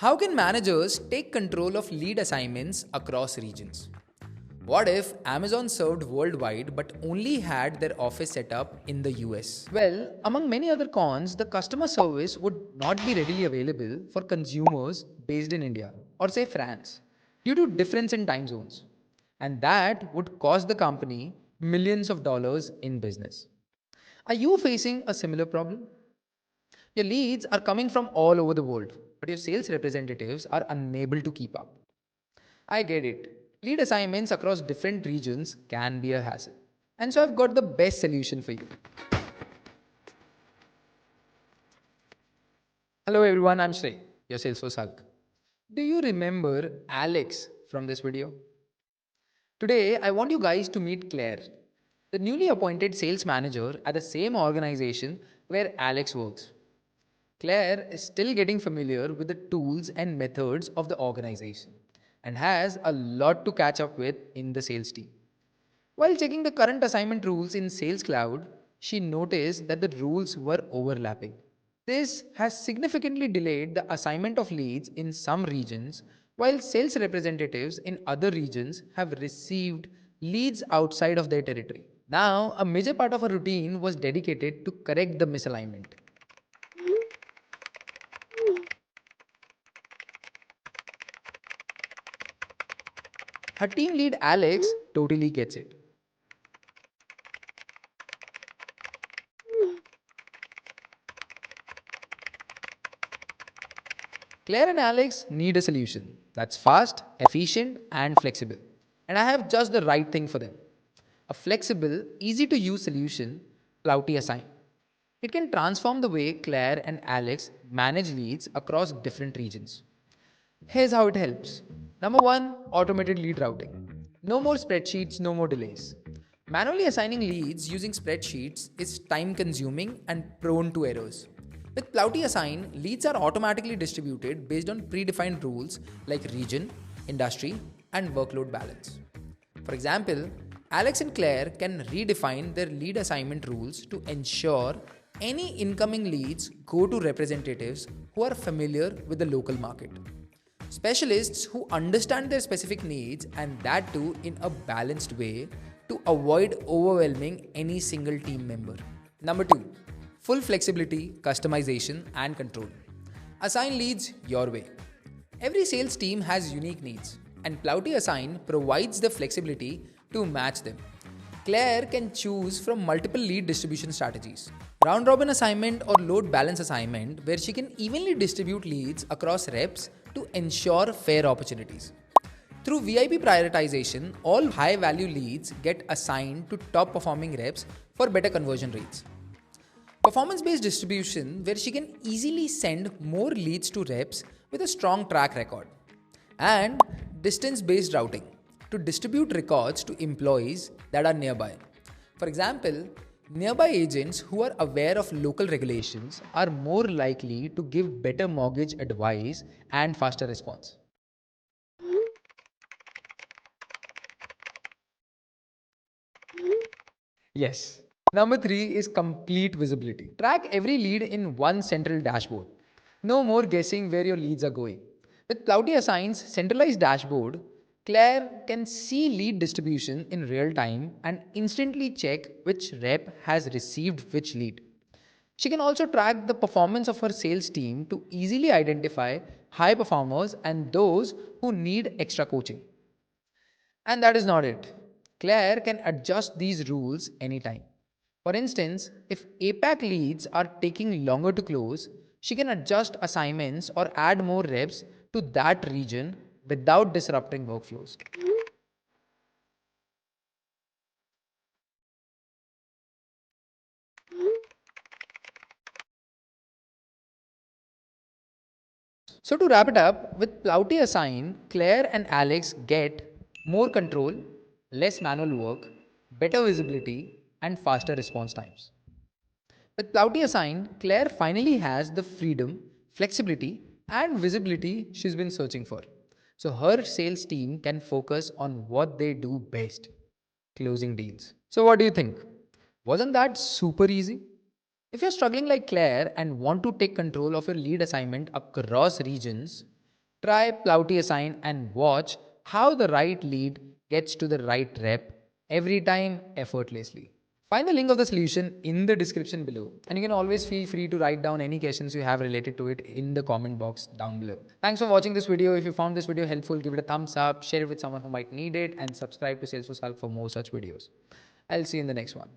How can managers take control of lead assignments across regions? What if Amazon served worldwide but only had their office set up in the US? Well, among many other cons, the customer service would not be readily available for consumers based in India or say France due to difference in time zones. And that would cost the company millions of dollars in business. Are you facing a similar problem? Your leads are coming from all over the world, but your sales representatives are unable to keep up. I get it. Lead assignments across different regions can be a hassle. And so I've got the best solution for you. Hello everyone, I'm Shrey, your Salesforce Hulk. Do you remember Alex from this video? Today, I want you guys to meet Claire, the newly appointed sales manager at the same organization where Alex works. Claire is still getting familiar with the tools and methods of the organization and has a lot to catch up with in the sales team. While checking the current assignment rules in Sales Cloud, she noticed that the rules were overlapping. This has significantly delayed the assignment of leads in some regions, while sales representatives in other regions have received leads outside of their territory. Now, a major part of her routine was dedicated to correct the misalignment. Her team lead Alex totally gets it. Claire and Alex need a solution that's fast, efficient, and flexible. And I have just the right thing for them. A flexible, easy to use solution, Clouty Assign. It can transform the way Claire and Alex manage leads across different regions. Here's how it helps. Number one, automated lead routing. No more spreadsheets, no more delays. Manually assigning leads using spreadsheets is time consuming and prone to errors. With Plouty Assign, leads are automatically distributed based on predefined rules like region, industry, and workload balance. For example, Alex and Claire can redefine their lead assignment rules to ensure any incoming leads go to representatives who are familiar with the local market. Specialists who understand their specific needs and that too in a balanced way to avoid overwhelming any single team member. Number two, full flexibility, customization, and control. Assign leads your way. Every sales team has unique needs, and Plouty Assign provides the flexibility to match them. Claire can choose from multiple lead distribution strategies. Round robin assignment or load balance assignment, where she can evenly distribute leads across reps to ensure fair opportunities. Through VIP prioritization, all high value leads get assigned to top performing reps for better conversion rates. Performance based distribution, where she can easily send more leads to reps with a strong track record. And distance based routing, to distribute records to employees that are nearby. For example, nearby agents who are aware of local regulations are more likely to give better mortgage advice and faster response. Yes. Number three is complete visibility. Track every lead in one central dashboard. No more guessing where your leads are going. With Plouty Assign's centralized dashboard, Claire can see lead distribution in real time and instantly check which rep has received which lead. She can also track the performance of her sales team to easily identify high performers and those who need extra coaching. And that is not it. Claire can adjust these rules anytime. For instance, if APAC leads are taking longer to close, she can adjust assignments or add more reps to that region without disrupting workflows. So, to wrap it up, with Plouty Assign, Claire and Alex get more control, less manual work, better visibility, and faster response times. With Plouty Assign, Claire finally has the freedom, flexibility, and visibility she's been searching for. So her sales team can focus on what they do best, closing deals. So, what do you think? Wasn't that super easy? If you're struggling like Claire and want to take control of your lead assignment across regions, Try Ploughty Assign and watch how the right lead gets to the right rep every time effortlessly. Find the link of the solution in the description below, and you can always feel free to write down any questions you have related to it in the comment box down below. Thanks for watching this video. If you found this video helpful, give it a thumbs up, share it with someone who might need it, and subscribe to Salesforce Hulk for more such videos. I'll see you in the next one.